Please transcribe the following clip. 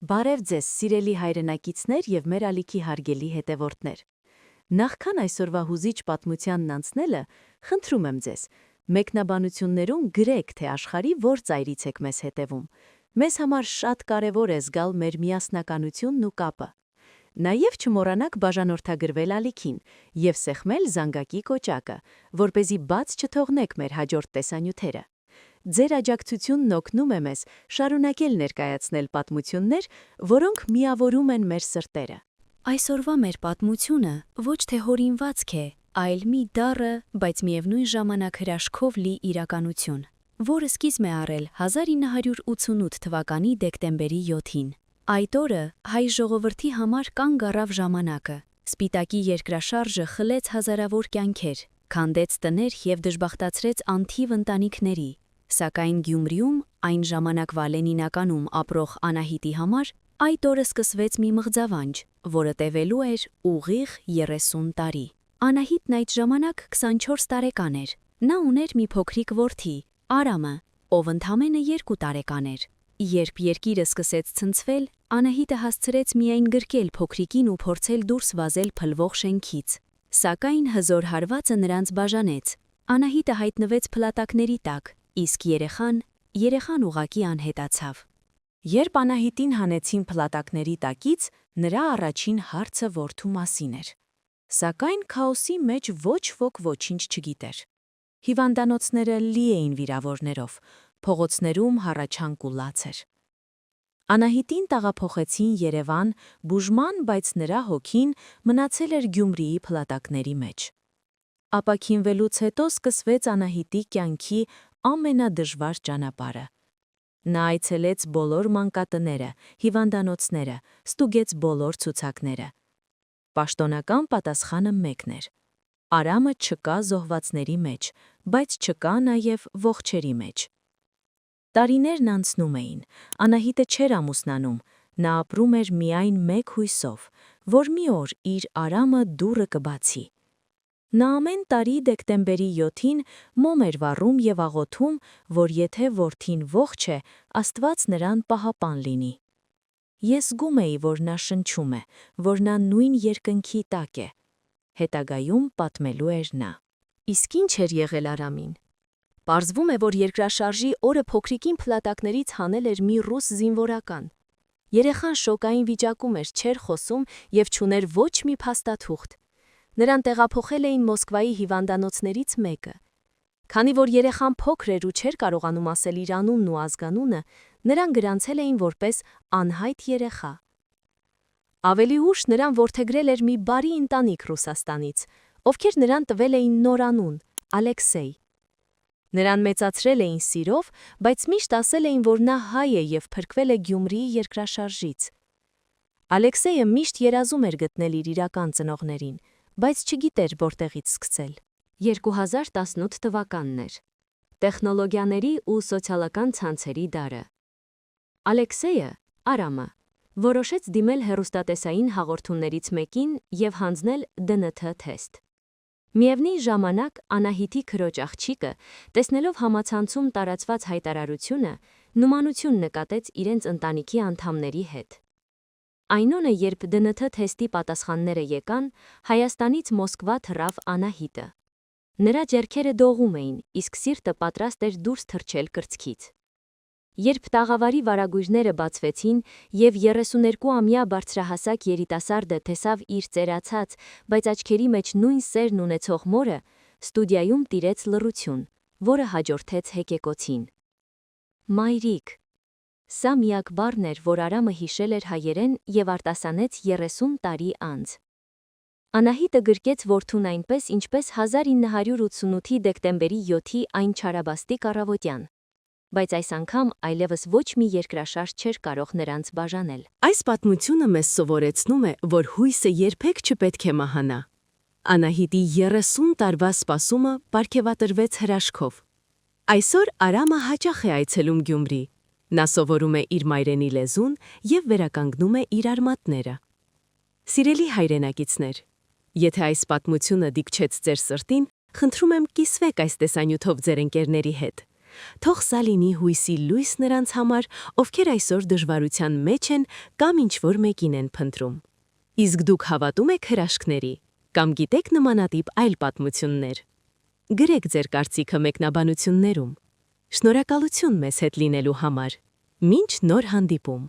Բարև ձեզ, սիրելի հայրենակիցներ և մեր ալիքի հարգելի հետևորդներ։ Նախքան այսօրվա հուզիչ պատմությանն անցնելը, խնդրում եմ ձեզ, մեկնաբանություններում գրեք, թե աշխարհի որ ծայրից եք մեզ հետևում։ Մեզ համար շատ կարևոր է զգալ մեր միասնականությունն ու կապը։ Նաև չմոռանաք բաժանորդագրվել ալիքին և սեղմել զանգակի կոճակը, որպեսզի բաց չթողնեք մեր հաջորդ տեսանյութերը։ Ձեր աջակցությունն օգնում է մեզ շարունակել ներկայացնել պատմություններ, որոնք միավորում են մեր սրտերը։ Այսօրվա մեր պատմությունը ոչ թե հորինվածք է, այլ մի դառը, բայց միևնույն ժամանակ հրաշքով լի իրականություն, որը սկիզբ է առել 1988 թվականի դեկտեմբերի 7-ին։ Այդ օրը հայ ժողովրդի համար կանգ առավ ժամանակը։ Սպիտակի երկրաշարժը խլեց հազարավոր կյանքեր, քանդեց տներ և դժբախտացրեց անթիվ ընտանիքների, սակայն Գյումրիում, այն ժամանակվա Լենինականում ապրող Անահիտի համար, այդ օրը սկսվեց մի մղձավանջ, որը տևելու էր ուղիղ 30 տարի։ Անահիտն այդ ժամանակ 24 տարեկան էր։ Նա ուներ մի փոքրիկ որդի, Արամը, ով ընդամենը 2 տարեկան էր։ Երբ երկիրը սկսեց ցնցվել, Անահիտը հասցրեց միայն գրկել փոքրիկին ու փորձել դուրս վազել փլվող շենքից։ Սակայն հզոր հարվածը նրանց բաժանեց։ Անահիտը հայտնվեց փլատակների տակ, իսկ երեխան ուղղակի անհետացավ։ Երբ Անահիտին հանեցին փլատակների տակից, նրա առաջին հարցը որդու մասին էր։ Սակայն քաոսի մեջ ոչ ոք ոչինչ չգիտեր։ Հիվանդանոցները լի էին վիրավորներով, փողոցներում հառաչանք ու լաց էր։ Անահիտին տեղափոխեցին Երևան, բուժման, բայց նրա հոգին մնացել էր Գյումրիի փլատակների մեջ։ Ապաքինվելուց հետո սկսվեց Անահիտի կյանքի ամենադժվար ճանապարհը։ Նա այցելեց բոլոր մանկատները, հիվանդանոցները, ստուգեց բոլոր ցուցակները։ Պաշտոնական պատասխանը մեկն էր. Արամը չկա զոհվածների մեջ, բայց չկա նաև ողջերի մեջ։ Տարիներն անցնում էին, Անահիտը չէր ամուսնանում, նա ապրում էր միայն մեկ հույսով, որ մի օր իր Արամը դուռը կբացի։ Նա ամեն տարի դեկտեմբերի 7-ին մոմ էր վառում և աղոթում, որ եթե որդին ողջ է, Աստված նրան պահապան լինի։ Ես զգում էի, որ նա շնչում է, որ նա նույն երկնքի տակ է։ Հետագայում պատմելու էր նա։ Իսկ ինչ էր եղել Արամին։ Պարզվում է, որ երկրաշարժի օրը փոքրիկին փլատակներից հանել էր մի ռուս զինվորական։ Երեխան շոկային վիճակում էր, չէր խոսում և չուներ ոչ մի փաստաթուղթ։ Նրան տեղափոխել էին Մոսկվայի հիվանդանոցներից մեկը։ Քանի որ երեխան փոքր էր ու չէր կարողանում ասել իր անունն ու ազգանունը, նրան գրանցել էին որպես անհայտ երեխա։ Ավելի ուշ նրան որդեգրել էր մի բարի ընտանիք Ռուսաստանից, ովքեր նրան տվել էին նոր անուն՝ Ալեքսեյ։ Նրան մեծացրել էին սիրով, բայց միշտ ասել էին, որ նա հայ է և փրկվել է Գյումրիի երկրաշարժից։ Ալեքսեյը միշտ երազում էր գտնել իր իրական ծնողներին, բայց չգիտեր որտեղից սկսել։ 2018 թվականն էր։ Տեխնոլոգիաների ու սոցիալական ցանցերի դարը։ Ալեքսեյը, Արամը, որոշեց դիմել հեռուստատեսային հաղորդումներից մեկին և հանձնել ԴՆԹ թեստ։ Միևնույն ժամանակ Անահիտի քրոջ աղջիկը, տեսնելով համացանցում տարածված հայտարարությունը, նմանություն նկատեց իրենց ընտանիքի անդամների հետ։ Այն օրը, երբ ԴՆԹ թեստի պատասխանները եկան, Հայաստանից Մոսկվա թռավ Անահիտը։ Նրա ձեռքերը դողում էին, իսկ սիրտը պատրաստ էր դուրս թռչել կրծքից։ Երբ տաղավարի վարագույրները բացվեցին և 32-ամյա բարձրահասակ երիտասարդը տեսավ իր ծերացած, բայց աչքերի մեջ նույն սերն ունեցող մորը, ստուդիայում տիրեց լռություն, որը հաջորդեց հեկեկոցին։ Մայրիկ։ Սա միակ բառն էր, որ Արամը հիշել էր հայերեն և արտասանեց 30 տարի անց։ Անահիտը գրկեց որդուն այնպես, ինչպես 1988-ի դեկտեմբերի 7-ի այն չարաբաստիկ առավոտյան։ Բայց այս անգամ այլևս ոչ մի երկրաշարժ չէր կարող նրանց բաժանել։ Այս պատմությունը մեզ սովորեցնում է, որ հույսը երբեք չպետք է մահանա։ Անահիտի 30 տարվա սպասումը պարգևատրվեց հրաշքով։ Այսօր Արամը հաճախ է այցելում Գյումրի։ Նա սովորում է իր մայրենի լեզուն և վերականգնում է իր արմատները։ Սիրելի հայրենակիցներ, եթե այս պատմությունը դիպչեց ձեր սրտին, խնդրում եմ կիսվեք այս տեսանյութով ձեր ընկերների հետ։ Թող սա լինի հույսի լույս նրանց համար, ովքեր այսօր դժվարության մեջ են կամ ինչ-որ մեկին են փնտրում։ Իսկ դուք հավատում եք հրաշքների կամ գիտեք նմանատիպ այլ պատմություններ։ Գրեք ձեր կարծիքը մեկնաբանություններում։ Շնորհակալություն մեզ հետ լինելու համար։ Մինչ նոր հանդիպում։